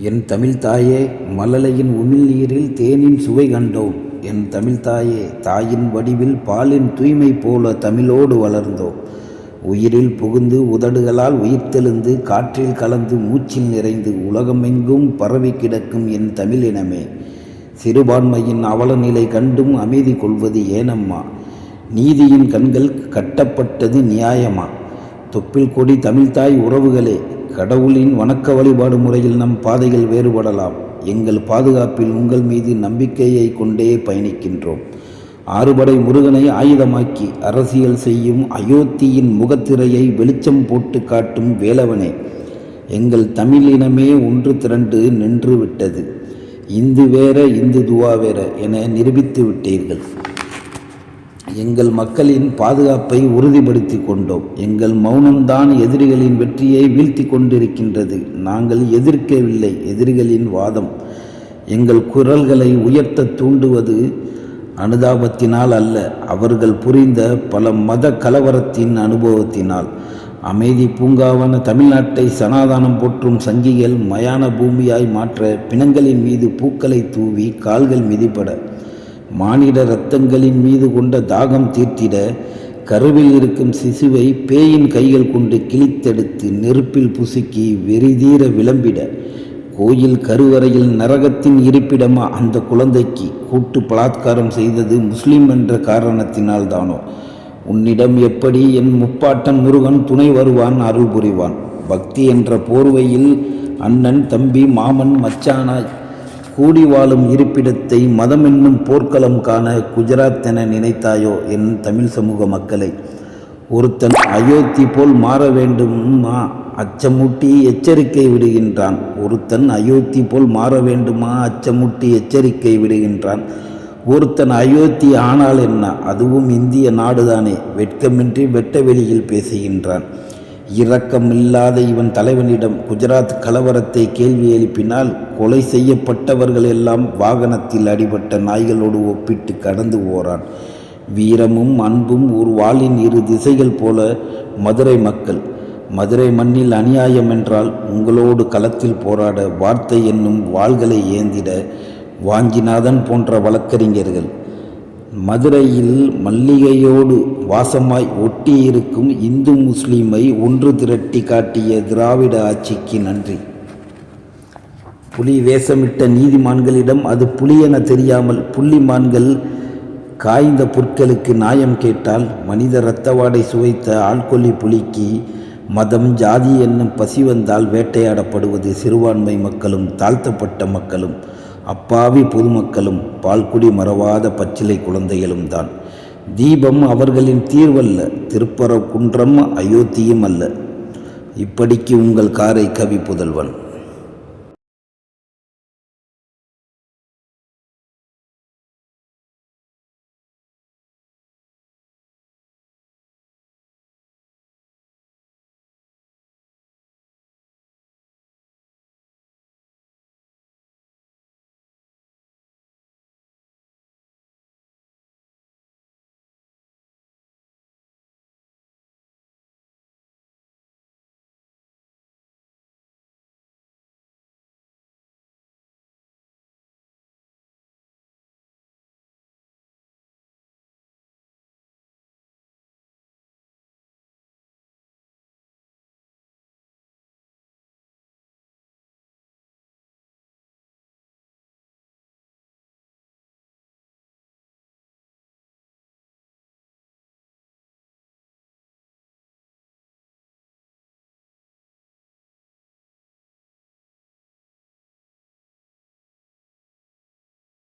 என் தமிழ் தாயே, மழலையின் உமிழ்நீரில் தேனின் சுவை கண்டோம். என் தமிழ் தாயே, தாயின் வடிவில் பாலின் தூய்மை போல தமிழோடு வளர்ந்தோம். உயிரில் புகுந்து உதடுகளால் உயிர்த்தெழுந்து காற்றில் கலந்து மூச்சில் நிறைந்து உலகமெங்கும் பரவி கிடக்கும் என் தமிழினமே, சிறுபான்மையின் அவலநிலை கண்டும் அமைதி கொள்வது ஏனம்மா? நீதியின் கண்கள் கட்டப்பட்டது நியாயமா? தொப்பில் கொடி தமிழ்தாய் உறவுகளே, கடவுளின் வணக்க வழிபாடு முறையில் நம் பாதைகள் வேறுபடலாம். எங்கள் பாதுகாப்பில் உங்கள் மீது நம்பிக்கையை கொண்டே பயணிக்கின்றோம். ஆறுபடை முருகனை ஆயுதமாக்கி அரசியல் செய்யும் அயோத்தியின் முகத்திரையை வெளிச்சம் போட்டு காட்டும் வேலவனே, எங்கள் தமிழினமே ஒன்று திரண்டு நின்று விட்டது. இந்து வேற இந்து துவா வேற என நிரூபித்து விட்டீர்கள். எங்கள் மக்களின் பாதுகாப்பை உறுதிப்படுத்தி கொண்டோம். எங்கள் மௌனம்தான் எதிரிகளின் வெற்றியை வீழ்த்தி கொண்டிருக்கின்றது. நாங்கள் எதிர்க்கவில்லை எதிரிகளின் வாதம். எங்கள் குரல்களை உயர்த்த தூண்டுவது அனுதாபத்தினால் அல்ல, அவர்கள் புரிந்த பல மத கலவரத்தின் அனுபவத்தினால். அமைதி பூங்காவான தமிழ்நாட்டை சனாதானம் போற்றும் சங்கிகள் மயான பூமியாய் மாற்ற பிணங்களின் மீது பூக்களை தூவி கால்கள் மிதிப்பட, மானிட இரத்தங்களின் மீது கொண்ட தாகம் தீர்த்திட, கருவில் இருக்கும் சிசுவை பேயின் கைகள் கொண்டு கிழித்தெடுத்து நெருப்பில் புசுக்கி வெறிதீர விளம்பிட, கோயில் கருவறையில் நரகத்தின் இருப்பிடமா அந்த குழந்தைக்கு கூட்டு பலாத்காரம் செய்தது முஸ்லிம் என்ற காரணத்தினால் தானோ? உன்னிடம் எப்படி என் முப்பாட்டன் முருகன் துணை வருவான், அருள் புரிவான்? பக்தி என்ற போர்வையில் அண்ணன் தம்பி மாமன் மச்சானாய் கூடி வாழும் இருப்பிடத்தை மதம் என்னும் போர்க்களம் காண குஜராத் என நினைத்தாயோ என் தமிழ் சமூக மக்களை? ஒருத்தன் அயோத்தி போல் மாற வேண்டுமா அச்சமூட்டி எச்சரிக்கை விடுகின்றான். ஒருத்தன் அயோத்தி போல் மாற வேண்டுமா அச்சமூட்டி எச்சரிக்கை விடுகின்றான். ஒருத்தன் அயோத்தி ஆனால் என்ன, அதுவும் இந்திய நாடுதானே, வெட்கமின்றி வெட்ட வெளியில் பேசுகின்றான். இரக்கமில்லாத இவன் தலைவனிடம் குஜராத் கலவரத்தை கேள்வி எழுப்பினால் கொலை செய்யப்பட்டவர்கள் எல்லாம் வாகனத்தில் அடிபட்ட நாய்களோடு ஒப்பிட்டு கடந்து போறான். வீரமும் அன்பும் ஒரு வாளின் இரு திசைகள் போல மதுரை மக்கள். மதுரை மண்ணில் அநியாயம் என்றால் உங்களோடு களத்தில் போராட வார்த்தை என்னும் வாள்களை ஏந்திட வாஞ்சிநாதன் போன்ற வழக்கறிஞர்கள். மதுரையில் மல்லிகையோடு வாசமாய் ஒட்டியிருக்கும் இந்து முஸ்லீமை ஒன்று திரட்டி காட்டிய திராவிட ஆட்சிக்கு நன்றி. புலி வேஷமிட்ட நீதிமான்களிடம் அது புலி என தெரியாமல் புள்ளிமான்கள் காய்ந்த புற்களுக்கு நியாயம் கேட்டால், மனித இரத்தவாடை சுவைத்த ஆள்கொல்லி புலிக்கு மதம் ஜாதி என்னும் பசி வந்தால் வேட்டையாடப்படுவது சிறுபான்மை மக்களும் தாழ்த்தப்பட்ட மக்களும் அப்பாவி பொதுமக்களும் பால்குடி மறவாத பச்சிலை குழந்தைகளும் தான். தீபம் அவர்களின் தீர்வல்ல, திருப்பரங்குன்றம் அயோத்தியும் அல்ல. இப்படிக்கு உங்கள் காரை கவி புதல்வன்.